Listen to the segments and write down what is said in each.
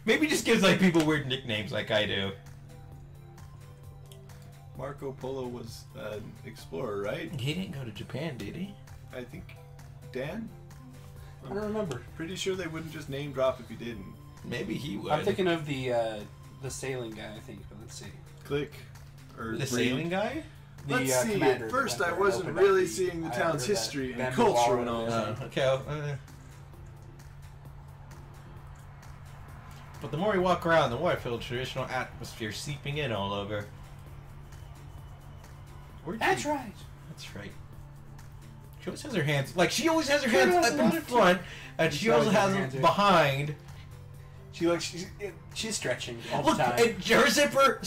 Maybe just gives like people weird nicknames like I do. Marco Polo was an explorer, right? He didn't go to Japan, did he? I think Dan? I don't remember. Pretty sure they wouldn't just name drop if he didn't. Maybe he would. I'm thinking of the sailing guy, I think, but let's see. Click. Or the sailing guy? Let's see. Commander At first I that wasn't opened really up seeing the town's history and bamboo culture wall and all and that. Okay. But the more we walk around, the more I feel traditional atmosphere seeping in all over. That's right. That's right. She always has her hands, like she always has her hands up in front, and she also has them behind. She's stretching all Look, the time. and her zipper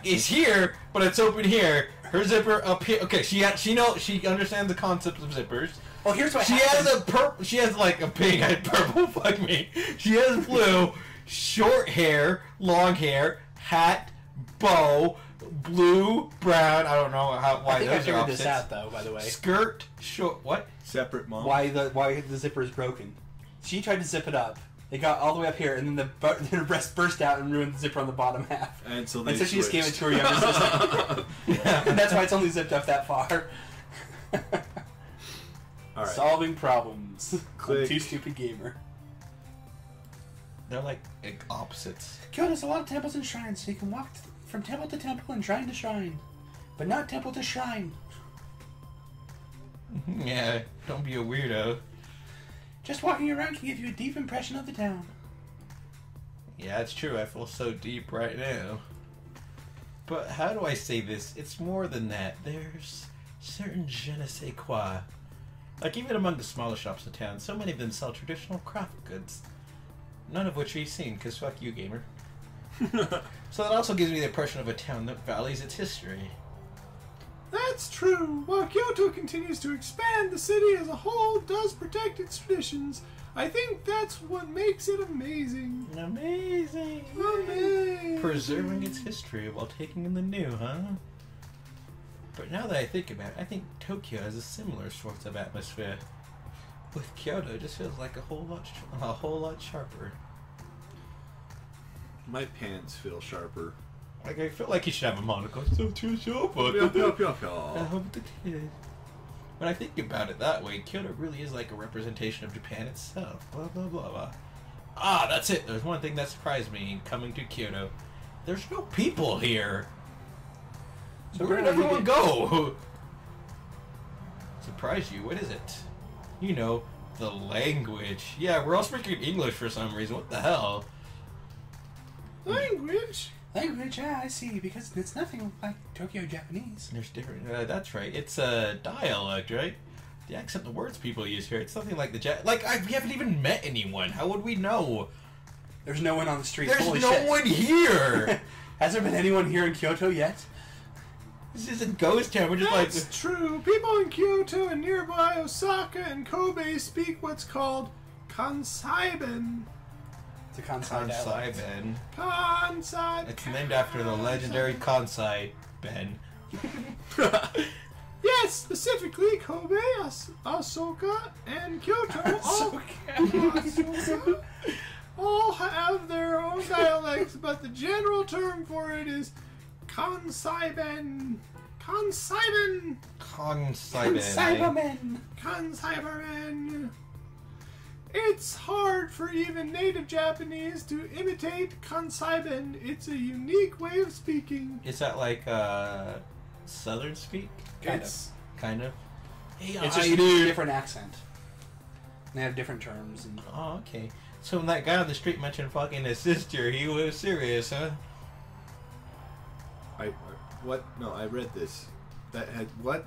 is here, but it's open here. Her zipper up here. Okay, she understands the concept of zippers. Oh, here's what happens. She has like a pink and purple. Fuck me. She has blue, short hair, long hair, hat, bow, blue, brown. I don't know why those are opposites. I figured this out though. By the way, skirt, short. What? Separate mom. Why the zipper is broken? She tried to zip it up. It got all the way up here, and then her breast burst out and ruined the zipper on the bottom half. And so she just gave it to her younger sister. And that's why it's only zipped up that far. All right. Solving problems. Click. Too stupid gamer. They're like opposites. Kyoto's a lot of temples and shrines, so you can walk from temple to temple and shrine to shrine, but not temple to shrine. Yeah, don't be a weirdo. Just walking around can give you a deep impression of the town. Yeah, it's true. I feel so deep right now. But how do I say this? It's more than that. There's certain je ne sais quoi. Like, even among the smaller shops in town, so many of them sell traditional craft goods. None of which we've seen, because fuck you, gamer. So that also gives me the impression of a town that values its history. That's true. While Kyoto continues to expand, the city as a whole does protect its traditions. I think that's what makes it amazing. Amazing. Amazing. Preserving its history while taking in the new, huh? But now that I think about it, I think Tokyo has a similar sort of atmosphere. With Kyoto, it just feels like a whole lot sharper. My pants feel sharper. Like, I feel like he should have a monocle. So too sharp. When I think about it that way, Kyoto really is like a representation of Japan itself. Blah, blah, blah, blah. Ah, that's it. There's one thing that surprised me in coming to Kyoto. There's no people here. So where did everyone go? Surprise you? What is it? You know, the language. Yeah, we're all speaking English for some reason. What the hell? Language? Language, yeah, I see, because it's nothing like Tokyo Japanese. There's different, that's right. It's a dialect, right? The accent, the words people use here, it's something like the we haven't even met anyone. How would we know? There's no one on the street. There's Holy no shit. one here! Has there been anyone here in Kyoto yet? This isn't ghost town, we're just That's true. People in Kyoto and nearby Osaka and Kobe speak what's called Kansai-ben. It's a Kansai dialect. Ben. Kansai. It's named after the legendary Kansai Ben. Yes, specifically Kobe, Osaka, and Kyoto all have their own dialects, but the general term for it is Kansai-ben. Kansai-ben. Kansai-ben. Kansai-ben. It's hard for even native Japanese to imitate Kansai-ben. It's a unique way of speaking. Is that like Southern speak? Kind of. Hey, It's just a different accent. They have different terms. And... Oh, okay. So when that guy on the street mentioned fucking his sister, he was serious, huh? What? No, I read this. That had what?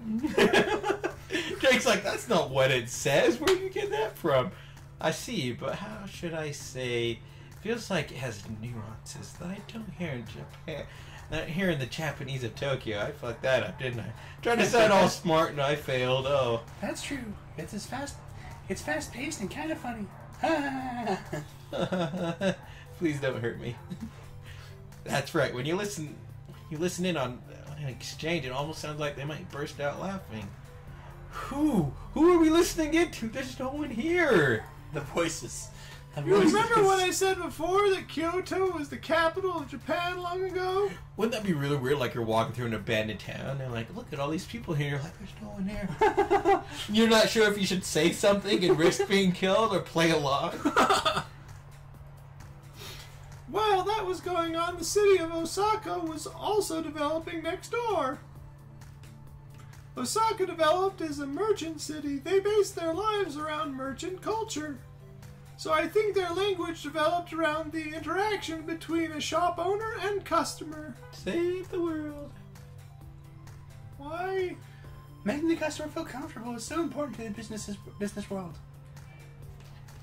Jake's like, that's not what it says. Where did you get that from? I see, but how should I say? Feels like it has nuances that I don't hear in Japan. Not here in the Japanese of Tokyo. I fucked that up, didn't I? Trying to sound all smart and I failed. Oh. That's true. It's fast paced and kind of funny. Please don't hurt me. That's right. When you listen in on an exchange, it almost sounds like they might burst out laughing. Who are we listening into? There's no one here. The voices. You remember what I said before that Kyoto was the capital of Japan long ago? Wouldn't that be really weird? Like you're walking through an abandoned town and like, look at all these people here. You're like, there's no one here. You're not sure if you should say something and risk being killed or play along. While that was going on, the city of Osaka was also developing next door. Osaka developed as a merchant city. They based their lives around merchant culture. So I think their language developed around the interaction between a shop owner and customer. Save the world. Why? Making the customer feel comfortable is so important to the business world.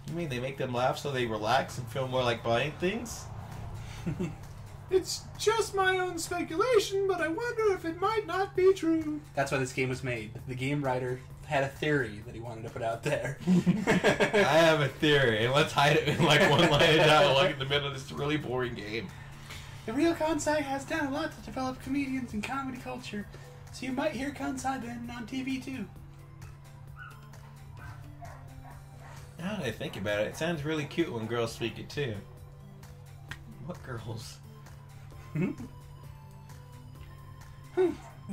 You mean they make them laugh so they relax and feel more like buying things? It's just my own speculation, but I wonder if it might not be true. That's why this game was made. The game writer had a theory that he wanted to put out there. I have a theory, and let's hide it in like one line of dialogue in the middle of this really boring game. The real Kansai has done a lot to develop comedians and comedy culture, so you might hear Kansai Ben on TV too. Now that I think about it, it sounds really cute when girls speak it too. What girls? We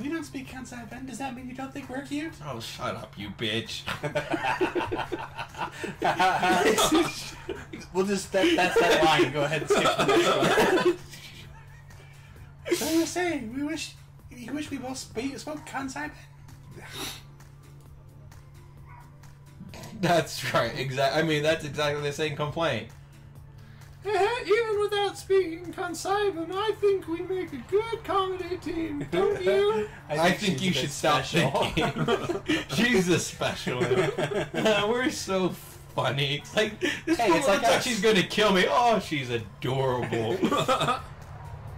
don't speak Kansai Ben. Does that mean you don't think we're cute? Oh, shut up, you bitch. We'll just, that's that line. Go ahead and skip to the next one. So I was saying, you wish we both spoke Kansai Ben? That's right, exactly. I mean, that's exactly the same complaint. Even without speaking Kansai, I think we make a good comedy team, don't you? I think you should stop thinking. She's a special one. We're so funny. It's like, this woman looks like she's gonna kill me. Oh, she's adorable.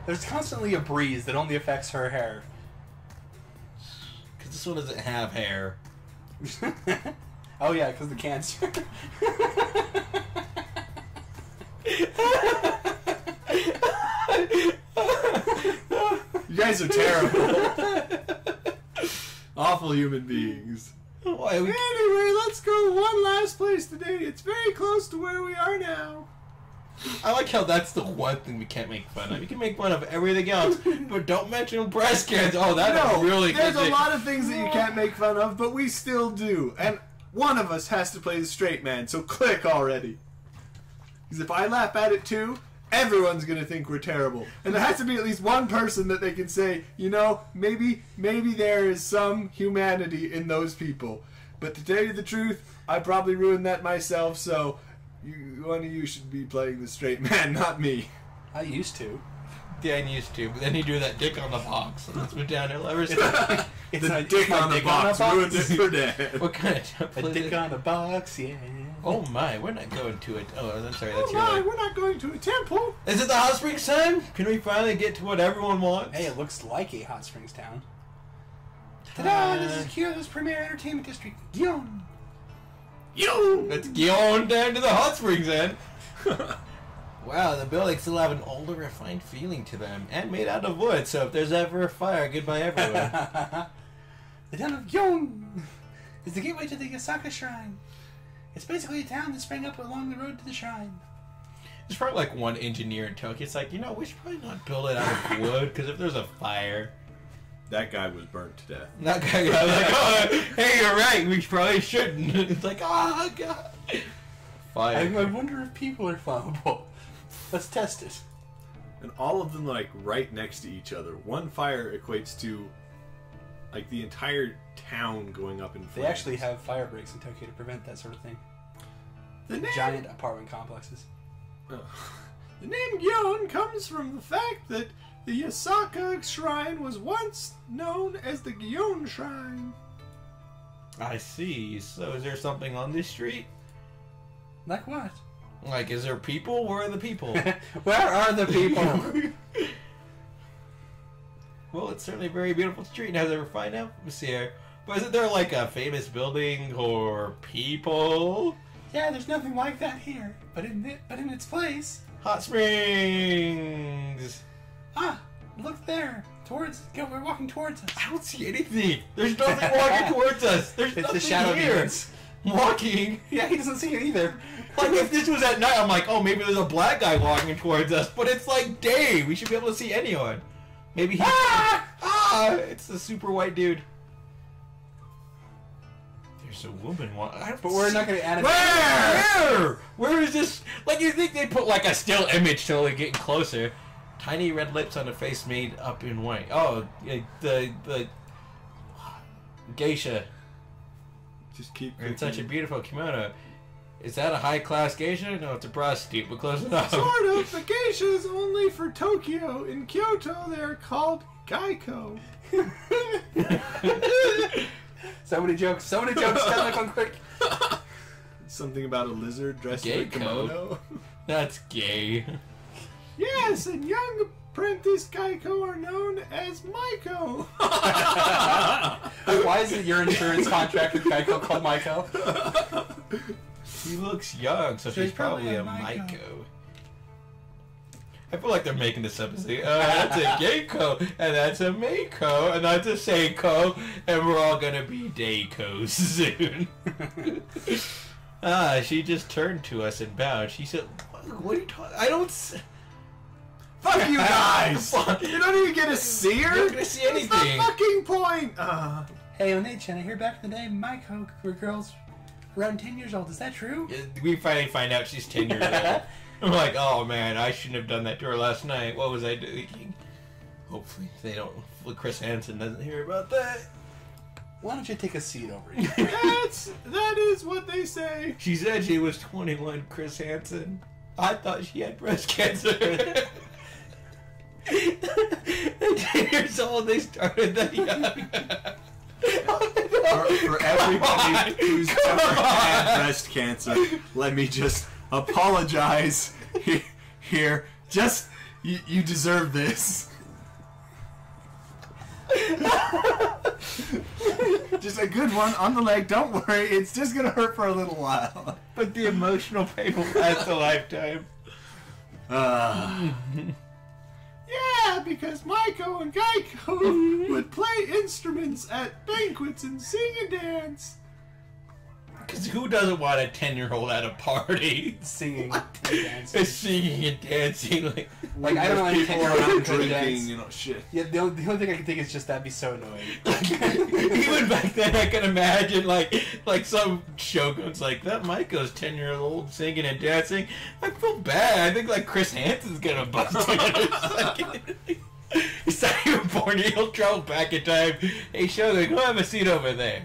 There's constantly a breeze that only affects her hair. Because this one doesn't have hair. Oh yeah, because the cancer. You guys are terrible. Awful human beings. Anyway, let's go one last place today. It's very close to where we are now. I like how that's the one thing we can't make fun of. You can make fun of everything else, but don't mention breast cancer. Oh, that's really good. There's a lot of things that you can't make fun of, but we still do. And one of us has to play the straight man, so click already. Because if I laugh at it too, everyone's going to think we're terrible. And there has to be at least one person that they can say, you know, maybe there is some humanity in those people. But to tell you the truth, I probably ruined that myself, so one of you should be playing the straight man, not me. I used to. Dan used to, but then he drew that dick on the box, and that's been downhill ever since. The dick on the box ruined it for Dad. What kind of template? A dick on a box, yeah. Oh my, we're not going to it. Oh, I'm sorry, that's Oh my, we're not going to a temple. Is it the hot springs time? Can we finally get to what everyone wants? Hey, it looks like a hot springs town. Ta-da! This is Kyoto's premier entertainment district, Gion. Let's get on down to the hot springs then. Wow, the buildings still have an older, refined feeling to them, and made out of wood, so if there's ever a fire, goodbye everyone. The town of Gion is the gateway to the Osaka Shrine. It's basically a town that sprang up along the road to the shrine. There's probably like one engineer in Tokyo. It's like, you know, we should probably not build it out of wood, because if there's a fire... That guy was burnt to death. That guy was like, oh, hey, you're right, we probably shouldn't. It's like, oh, God. Fire. I wonder if people are flammable. Let's test it. And all of them, like, right next to each other. One fire equates to, like, the entire town going up in flames. They actually have fire breaks in Tokyo to prevent that sort of thing. The name... Giant apartment complexes. The name Gion comes from the fact that the Osaka Shrine was once known as the Gion Shrine. I see. So is there something on this street? Like what? Like, is there people? Where are the people? Where are the people? Well, it's certainly a very beautiful street. Now, ever find out? Let me see here. But isn't there like a famous building or people? Yeah, there's nothing like that here. But in its place. Hot springs. Ah, look there. We're walking towards us. I don't see anything. There's nothing walking towards us. There's It's nothing the shadow here. demons. walking. Yeah, he doesn't see it either. Like, if this was at night, I'm like, oh, maybe there's a black guy walking towards us. But it's like day. We should be able to see anyone. Maybe he... it's the super white dude. There's a woman. But we're not going to add it. Where is this? Like, you think they put like a still image totally getting closer. Tiny red lips on a face made up in white. Oh, the geisha. Just keep in such a beautiful kimono. Is that a high-class geisha? No, it's a prostitute, but close enough. Sort of. The geisha's only for Tokyo. In Kyoto, they're called Gaiko. So many jokes. Got that one quick. Something about a lizard dressed in a kimono. That's gay. Yes, and young apprentice Gaiko are known as Maiko. Why is it your insurance contract with Geico called Maiko? He looks young, so she's probably a Maiko. I feel like they're making this up and saying, that's a Geiko, and that's a Meiko, and that's a Seiko, and we're all gonna be Deikos soon. She just turned to us and bowed. She said, what are you talking? I don't... Fuck you guys! You don't even get to see her? You're not gonna see anything. That's the fucking point! Hey, One-chan, I hear back in the day, Maiko were girls around 10 years old. Is that true? We finally find out she's 10 years old. I'm like, oh man, I shouldn't have done that to her last night. What was I doing? Hopefully they don't... Chris Hansen doesn't hear about that. Why don't you take a seat over here? That is what they say. She said she was 21, Chris Hansen. I thought she had breast cancer. At 10 years old, they started that young. For everybody who's ever had breast cancer, let me just apologize here. Just, you deserve this. Just a good one on the leg. Don't worry, it's just gonna hurt for a little while. But the emotional pain will last a lifetime. Yeah, because Maiko and Gaiko would play instruments at banquets and sing and dance. Because who doesn't want a 10-year-old at a party? Singing and dancing. Singing and dancing. Like I don't know any people around drinking, you know, shit. Yeah, the only thing I can think is just that'd be so annoying. Even back then, I can imagine, like some shogun's like, that Maiko's 10-year-old singing and dancing. I feel bad. I think, like, Chris Hansen's gonna bust in a second. He's not even born yet. He'll travel back in time. Hey, Shogun, go have a seat over there.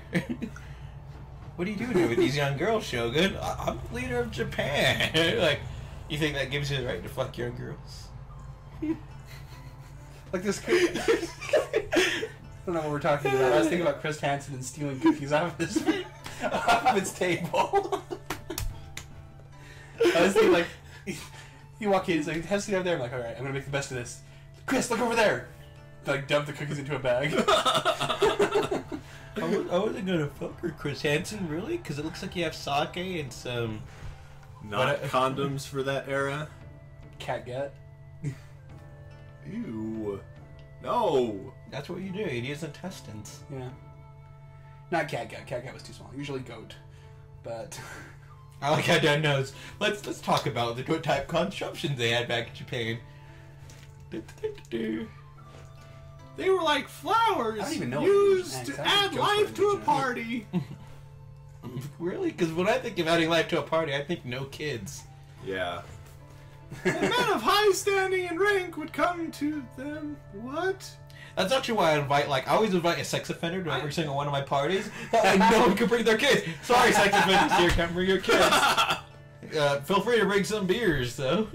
What are you doing here with these young girls, Shogun? I'm the leader of Japan. Like, you think that gives you the right to fuck young girls? Like this kid. I don't know what we're talking about. I was thinking about Chris Hansen and stealing cookies off of his table. I was thinking, like, you walk in, he's like, have a seat over there. I'm like, alright, I'm gonna make the best of this. Chris, look over there! Like, dump the cookies into a bag. I wasn't gonna fuck her, Chris Hansen, really? Because it looks like you have sake and some... Not condoms for that era. Catgut. Ew. No. That's what you do. You use intestines. Yeah. Not catgut. Catgut was too small. Usually goat. But... I like how Dan knows. Let's talk about the what type of contraptions they had back in Japan. They were like flowers I don't even know used to add life to a party. Really? Because when I think of adding life to a party, I think no kids. Yeah. And men of high standing and rank would come to them. What? That's actually why I always invite a sex offender to every single one of my parties. And no one can bring their kids. Sorry, sex offenders here, can't bring your kids. Feel free to bring some beers, though.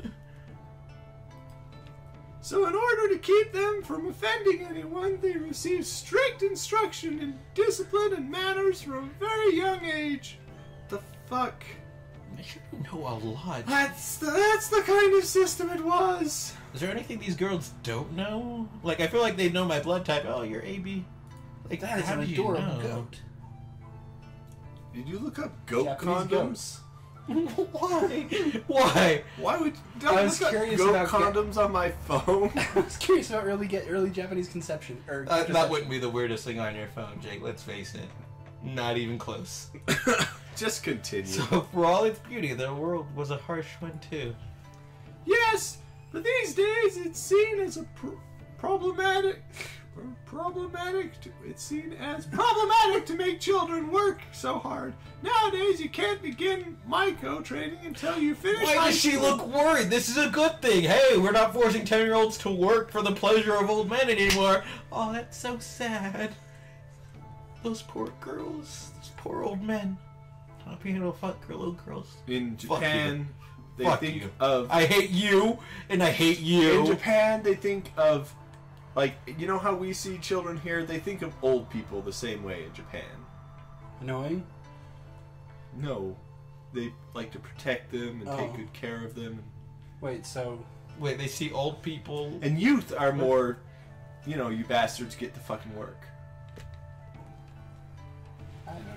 So in order to keep them from offending anyone, they receive strict instruction in discipline and manners from a very young age. The fuck? I should know a lot. That's the kind of system it was. Is there anything these girls don't know? Like, I feel like they know my blood type. Oh, you're AB. Like, that is how an do you adorable know? goat. Did you look up goat Japanese condoms? goats. Why? Why? Why would I was look up curious goat about condoms on my phone? I was curious about early Japanese conception. Or That wouldn't be the weirdest thing on your phone, Jake. Let's face it. Not even close. Just continue. So for all its beauty, the world was a harsh one too. Yes, but these days it's seen as a problematic. It's seen as problematic to make children work so hard. Nowadays, you can't begin Maiko training until you finish. Why high does she school. look worried? This is a good thing. Hey, we're not forcing 10-year-olds to work for the pleasure of old men anymore. Oh, that's so sad. Those poor girls. Those poor old men. Not being able to fuck little girls. In Fuck Japan, they Fuck think you. of. I hate you, and I hate you. In Japan, they think of, like, you know how we see children here? They think of old people the same way in Japan. Annoying? No, they like to protect them and take Oh. good care of them. Wait, so... Wait, they see old people. And youth are more, you know, you bastards get to fucking work. I don't know.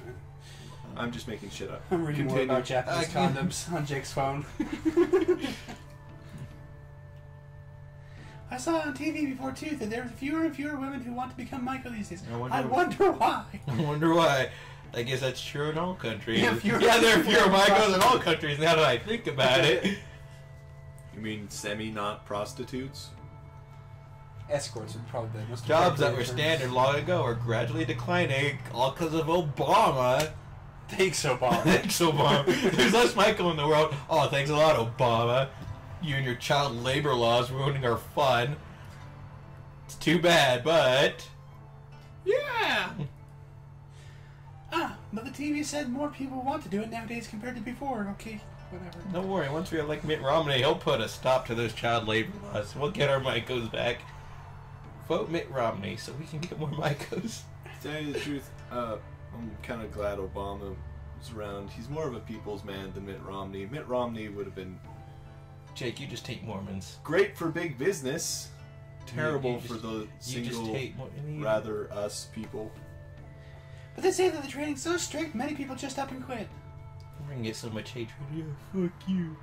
I'm just making shit up. I'm reading more Continue. about Japanese condoms on Jake's phone. I saw on TV before too that there are fewer and fewer women who want to become Maiko these days. I wonder why. I wonder why. I guess that's true in all countries. Yeah, there are fewer Maikos in all countries now that I think about it. You mean semi-not prostitutes? Escorts would probably be the most Jobs that appropriate were term. standard long ago are gradually declining, all because of Obama. Thanks, Obama. Thanks, Obama. There's less Michael in the world. Oh, thanks a lot, Obama. You and your child labor laws ruining our fun. It's too bad, but... Yeah! But the TV said more people want to do it nowadays compared to before. Okay, whatever. Don't worry, once we elect Mitt Romney, he'll put a stop to those child labor laws. We'll get our Micos back. Vote Mitt Romney so we can get more Micos. To tell you the truth, I'm kind of glad Obama was around. He's more of a people's man than Mitt Romney. Mitt Romney would have been Jake, you just hate Mormons. great for big business, terrible You just- for the You just single, hate rather us people. But they say that the training's so strict, many people just up and quit. We're gonna get so much hatred. Yeah, fuck you.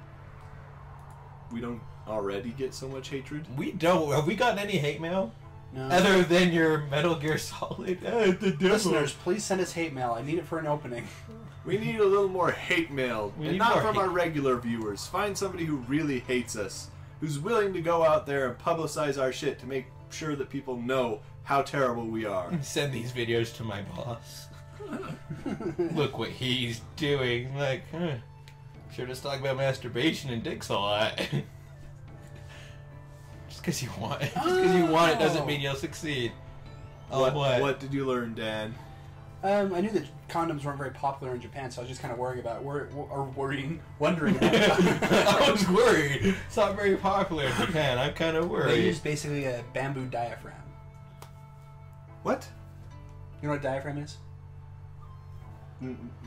We don't already get so much hatred. We don't. Have we gotten any hate mail? No. Other than your Metal Gear Solid? The devil. Listeners, please send us hate mail. I need it for an opening. We need a little more hate mail, We and need not more from hate. our regular viewers. Find somebody who really hates us, who's willing to go out there and publicize our shit to make sure that people know how terrible we are. Send these videos to my boss. Look what he's doing. Like, sure, just talk about masturbation and dicks a lot. Just because you want it. Just because you want it doesn't mean you'll succeed. Oh, What did you learn, Dan? I knew that condoms weren't very popular in Japan, so I was just kind of wondering about wondering about it. I was worried. It's not very popular in Japan. I'm kind of They worried. use basically a bamboo diaphragm. What? You know what a diaphragm is?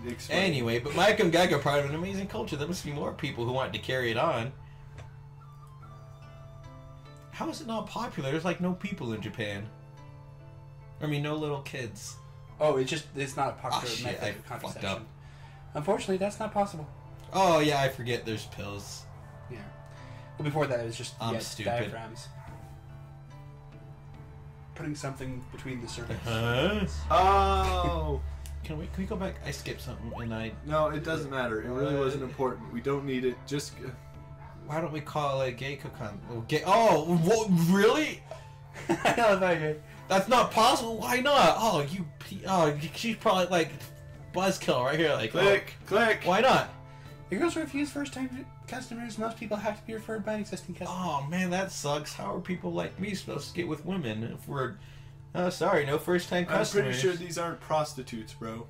Explain. Anyway, but Mike and Gag are part of an amazing culture. There must be more people who want to carry it on. How is it not popular? There's like no people in Japan. I mean, no little kids. Oh, it's not a popular shit, method I of fucked contraception. up. Unfortunately, that's not possible. Oh yeah, I forget there's pills. Yeah. Well, before that, it was just I'm stupid. diaphragms. Putting something between the cervix. Huh? Oh! Can we go back? I skipped something and I... No, it doesn't matter. It really wasn't important. We don't need it. Just... Why don't we call it gay cookan? Oh, what, really? I know that guy. That's not possible. Why not? Oh, she's probably like buzzkill right here. Like, Click! Click! why not? The girls refuse first-time customers. Most people have to be referred by an existing customer. Oh man, that sucks. How are people like me supposed to get with women if we're... Oh, sorry, no first-time I'm customers. pretty sure these aren't prostitutes, bro.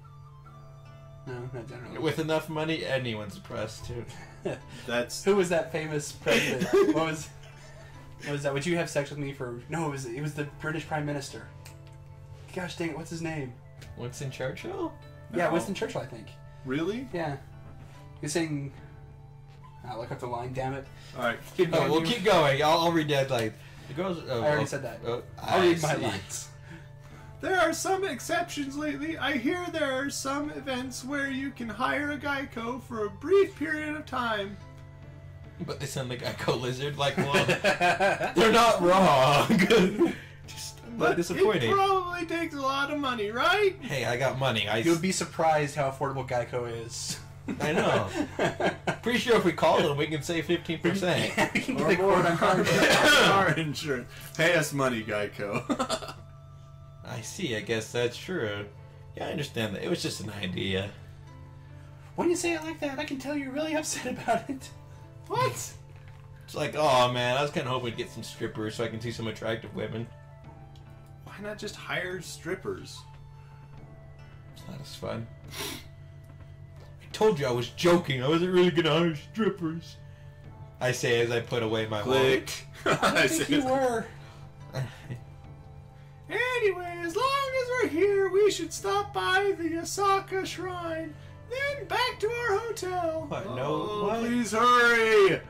No, not generally. With enough money, anyone's a prostitute. That's... Who was that famous president? What was that? Would you have sex with me for? No, it was the British Prime Minister. Gosh dang it, what's his name? Winston Churchill? Yeah, No. Winston Churchill, I think. Really? Yeah. He's saying. Look up the line, damn it. Alright. Keep Oh, going, we'll you- keep going. I'll read that like the girls. Oh, I already said that. Oh, I'll read my see. lines. There are some exceptions lately. I hear there are some events where you can hire a Geico for a brief period of time. But they sound like Echo Lizard. Like, well, they're not wrong. Just but disappointed. it probably takes a lot of money, right? Hey, I got money. You would be surprised how affordable Geico is. I know. Pretty sure if we call them, we can save 15%. We can Or get a more quote on car car insurance. Pay us money, Geico. I see. I guess that's true. Yeah, I understand that. It was just an idea. When you say it like that, I can tell you're really upset about it. What? It's like, oh man, I was kind of hoping to get some strippers so I can see some attractive women. Why not just hire strippers? It's not as fun. I told you I was joking. I wasn't really gonna hire strippers. I say as I put away my wallet. Click. I think you were. Anyway, as long as we're here, we should stop by the Osaka Shrine. Then back to our hotel. What? No, Oh, what? please hurry.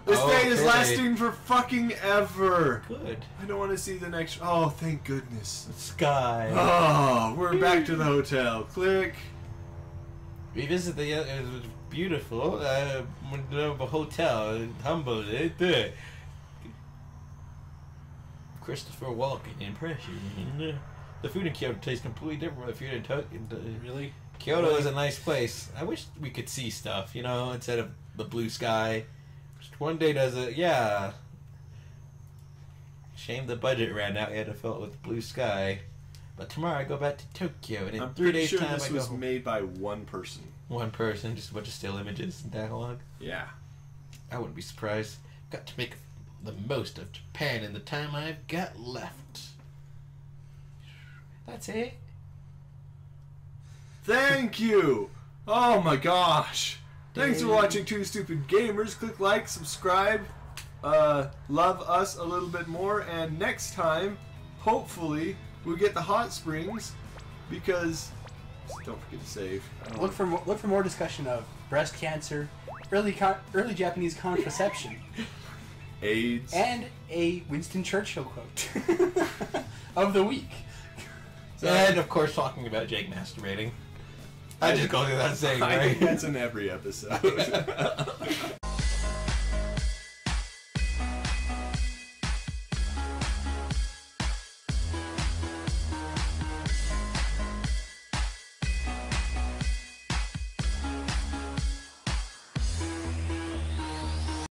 This day is Okay. lasting for fucking ever. Good. I don't want to see the next. Oh, thank goodness. Sky. Oh, we're back to the hotel. Click. We visited the. It was beautiful. Went to a hotel. Humble. Christopher Walken impression. The food in Kyoto tastes completely different from the food in Tokyo. Really? Kyoto is a nice place. I wish we could see stuff, instead of the blue sky. Just one day does it, yeah. Shame the budget ran out. We had to fill it with blue sky. But tomorrow I go back to Tokyo, and in I'm 3 pretty days' sure time this I go was home. made by one person. One person, just a bunch of still images and dialogue. Yeah. I wouldn't be surprised. Got to make the most of Japan in the time I've got left. That's it. Thank you. Oh my gosh. Thanks for watching Two Stupid Gamers. Click like, subscribe, love us a little bit more, and next time, hopefully, we'll get the hot springs because don't forget to save. Look for more discussion of breast cancer, early Japanese contraception, AIDS. and a Winston Churchill quote of the week. And of course, talking about Jake masturbating. I just go through that saying, I right? think that's in every episode.